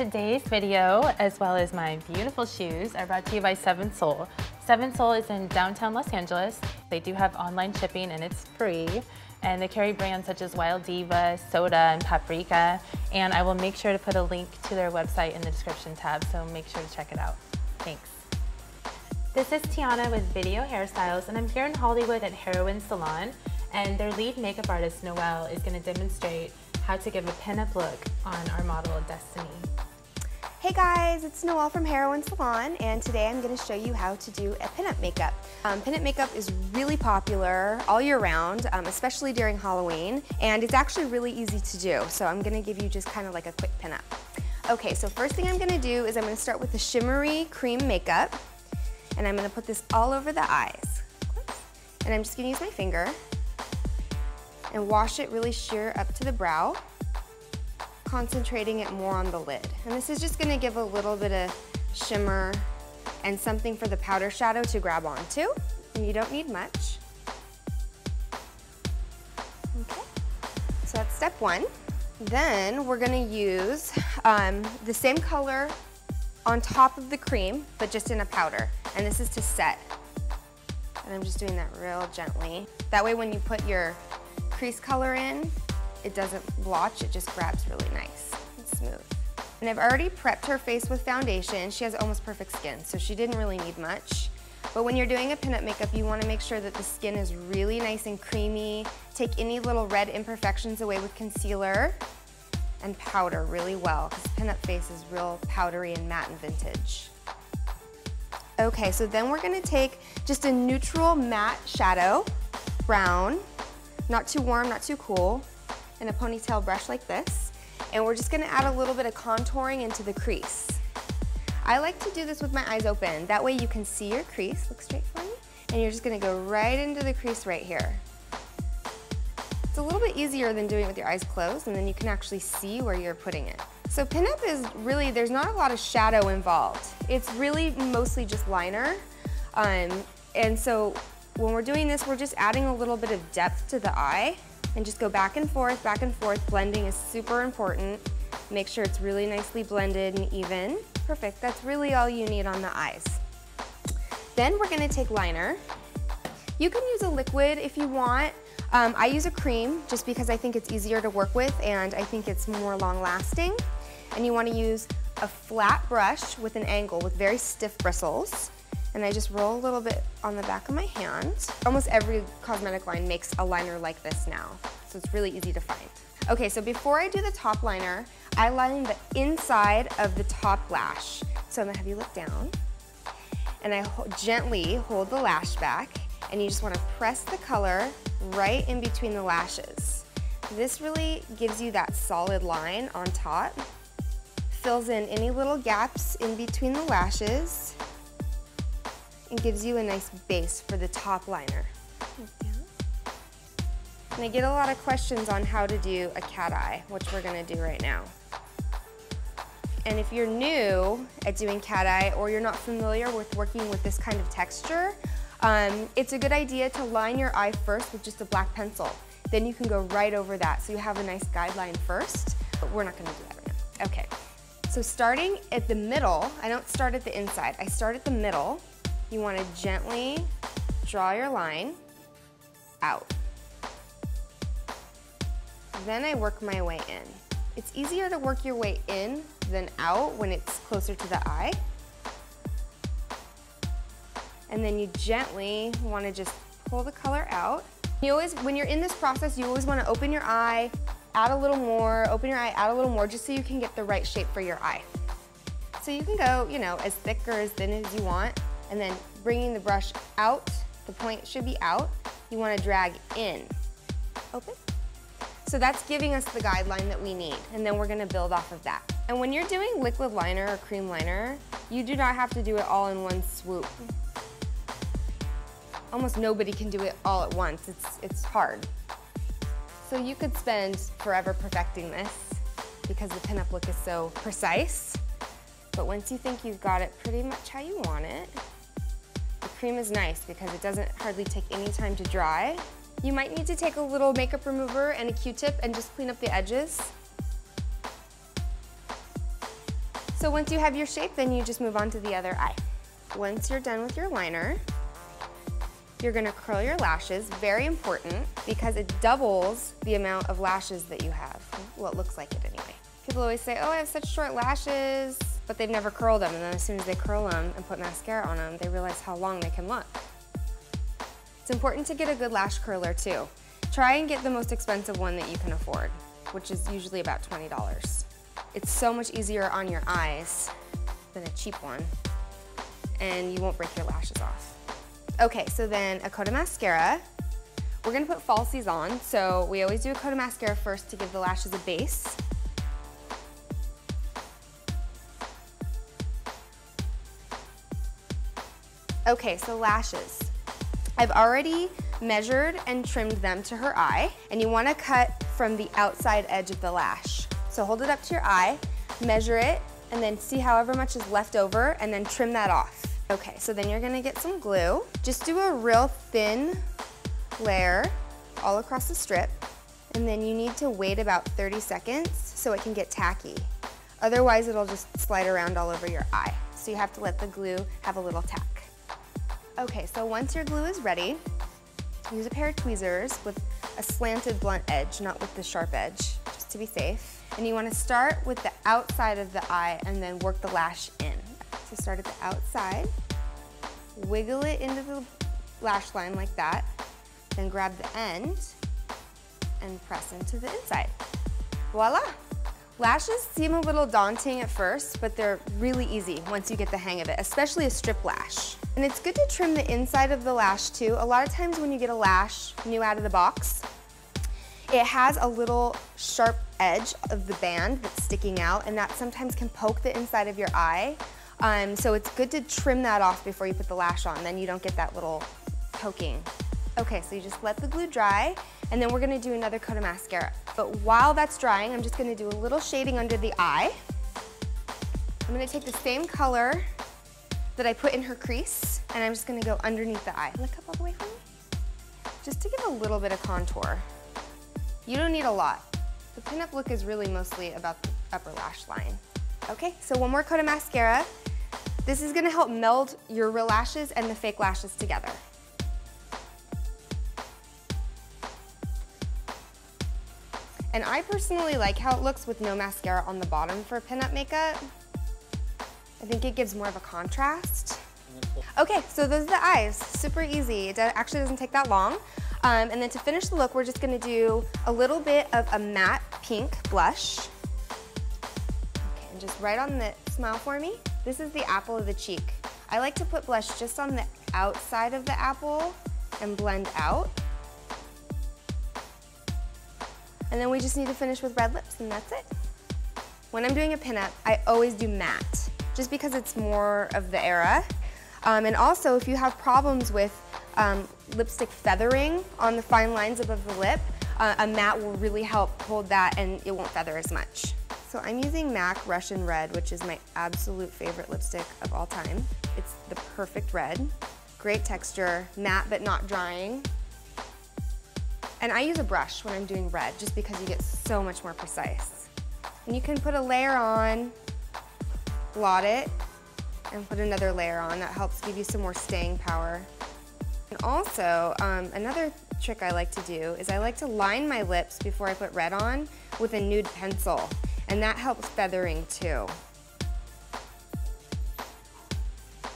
Today's video, as well as my beautiful shoes, are brought to you by Seven Soul. Seven Soul is in downtown Los Angeles. They do have online shipping and it's free. And they carry brands such as Wild Diva, Soda, and Paprika. And I will make sure to put a link to their website in the description tab, so make sure to check it out. Thanks. This is Tiana with Video Hairstyles, and I'm here in Hollywood at Hairroin Salon. And their lead makeup artist, Noel, is going to demonstrate how to give a pin-up look on our model, Destiny. Hey guys, it's Noel from Hairroin Salon, and today I'm going to show you how to do a pin-up makeup. Pin-up makeup is really popular all year round, especially during Halloween, and it's actually really easy to do. So I'm going to give you just kind of like a quick pin-up. Okay, so first thing I'm going to do is I'm going to start with the shimmery cream makeup, and I'm going to put this all over the eyes. And I'm just going to use my finger and wash it really sheer up to the brow, concentrating it more on the lid. And this is just gonna give a little bit of shimmer and something for the powder shadow to grab onto. And you don't need much. Okay, so that's step one. Then we're gonna use the same color on top of the cream, but just in a powder. And this is to set. And I'm just doing that real gently. That way when you put your crease color in, it doesn't blotch, it just grabs really nice and smooth. And I've already prepped her face with foundation. She has almost perfect skin, so she didn't really need much. But when you're doing a pinup makeup, you want to make sure that the skin is really nice and creamy. Take any little red imperfections away with concealer and powder really well, because pinup face is real powdery and matte and vintage. Okay, so then we're going to take just a neutral matte shadow, brown, not too warm, not too cool, and a ponytail brush like this. And we're just gonna add a little bit of contouring into the crease. I like to do this with my eyes open. That way you can see your crease. Look straight for me. And you're just gonna go right into the crease right here. It's a little bit easier than doing it with your eyes closed, and then you can actually see where you're putting it. So pinup is really, there's not a lot of shadow involved. It's really mostly just liner. And so when we're doing this, we're just adding a little bit of depth to the eye. And just go back and forth, back and forth. Blending is super important. Make sure it's really nicely blended and even. Perfect, that's really all you need on the eyes. Then we're gonna take liner. You can use a liquid if you want. I use a cream just because I think it's easier to work with and I think it's more long lasting. And you wanna use a flat brush with an angle with very stiff bristles. And I just roll a little bit on the back of my hand. Almost every cosmetic line makes a liner like this now, so it's really easy to find. Okay, so before I do the top liner, I line the inside of the top lash. So I'm gonna have you look down, and I gently hold the lash back, and you just wanna press the color right in between the lashes. This really gives you that solid line on top, fills in any little gaps in between the lashes, and gives you a nice base for the top liner. And I get a lot of questions on how to do a cat eye, which we're gonna do right now. And if you're new at doing cat eye or you're not familiar with working with this kind of texture, it's a good idea to line your eye first with just a black pencil. Then you can go right over that, so you have a nice guideline first, but we're not gonna do that right now. Okay, so starting at the middle, I don't start at the inside, I start at the middle. You want to gently draw your line out. Then I work my way in. It's easier to work your way in than out when it's closer to the eye. And then you gently want to just pull the color out. You always, when you're in this process, you always want to open your eye, add a little more, open your eye, add a little more, just so you can get the right shape for your eye. So you can go, you know, as thick or as thin as you want. And then bringing the brush out, the point should be out. You want to drag in. Open. So that's giving us the guideline that we need, and then we're going to build off of that. And when you're doing liquid liner or cream liner, you do not have to do it all in one swoop. Almost nobody can do it all at once. It's hard. So you could spend forever perfecting this because the pinup look is so precise. But once you think you've got it pretty much how you want it, the cream is nice because it doesn't hardly take any time to dry. You might need to take a little makeup remover and a Q-tip and just clean up the edges. So once you have your shape, then you just move on to the other eye. Once you're done with your liner, you're gonna curl your lashes, very important, because it doubles the amount of lashes that you have. Well, it looks like it anyway. People always say, oh, I have such short lashes, but they've never curled them, and then as soon as they curl them and put mascara on them, they realize how long they can look. It's important to get a good lash curler too. Try and get the most expensive one that you can afford, which is usually about $20. It's so much easier on your eyes than a cheap one, and you won't break your lashes off. Okay, so then a coat of mascara. We're gonna put falsies on, so we always do a coat of mascara first to give the lashes a base. Okay, so lashes. I've already measured and trimmed them to her eye, and you wanna cut from the outside edge of the lash. So hold it up to your eye, measure it, and then see however much is left over, and then trim that off. Okay, so then you're gonna get some glue. Just do a real thin layer all across the strip, and then you need to wait about 30 seconds so it can get tacky. Otherwise, it'll just slide around all over your eye. So you have to let the glue have a little tack. Okay, so once your glue is ready, use a pair of tweezers with a slanted blunt edge, not with the sharp edge, just to be safe. And you want to start with the outside of the eye and then work the lash in. So start at the outside, wiggle it into the lash line like that, then grab the end and press into the inside. Voila! Lashes seem a little daunting at first, but they're really easy once you get the hang of it, especially a strip lash. And it's good to trim the inside of the lash too. A lot of times when you get a lash new out of the box, it has a little sharp edge of the band that's sticking out, and that sometimes can poke the inside of your eye. So it's good to trim that off before you put the lash on, then you don't get that little poking. Okay, so you just let the glue dry, and then we're gonna do another coat of mascara. But while that's drying, I'm just gonna do a little shading under the eye. I'm gonna take the same color that I put in her crease, and I'm just gonna go underneath the eye. Look up all the way for me. Just to give a little bit of contour. You don't need a lot. The pinup look is really mostly about the upper lash line. Okay, so one more coat of mascara. This is gonna help meld your real lashes and the fake lashes together. And I personally like how it looks with no mascara on the bottom for pinup makeup. I think it gives more of a contrast. Okay, so those are the eyes. Super easy. It actually doesn't take that long. And then to finish the look, we're just gonna do a little bit of a matte pink blush. Okay, and just right on the smile for me. This is the apple of the cheek. I like to put blush just on the outside of the apple and blend out. And then we just need to finish with red lips, and that's it. When I'm doing a pinup, I always do matte, just because it's more of the era. And also, if you have problems with lipstick feathering on the fine lines above the lip, a matte will really help hold that, and it won't feather as much. So I'm using MAC Russian Red, which is my absolute favorite lipstick of all time. It's the perfect red. Great texture, matte but not drying. And I use a brush when I'm doing red, just because you get so much more precise. And you can put a layer on, blot it, and put another layer on. That helps give you some more staying power. And also, another trick I like to do is I like to line my lips before I put red on with a nude pencil, and that helps feathering too.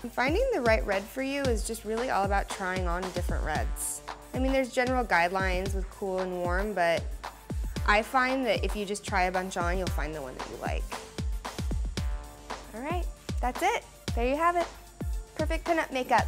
And finding the right red for you is just really all about trying on different reds. I mean, there's general guidelines with cool and warm, but I find that if you just try a bunch on, you'll find the one that you like. All right, that's it. There you have it. Perfect pinup makeup.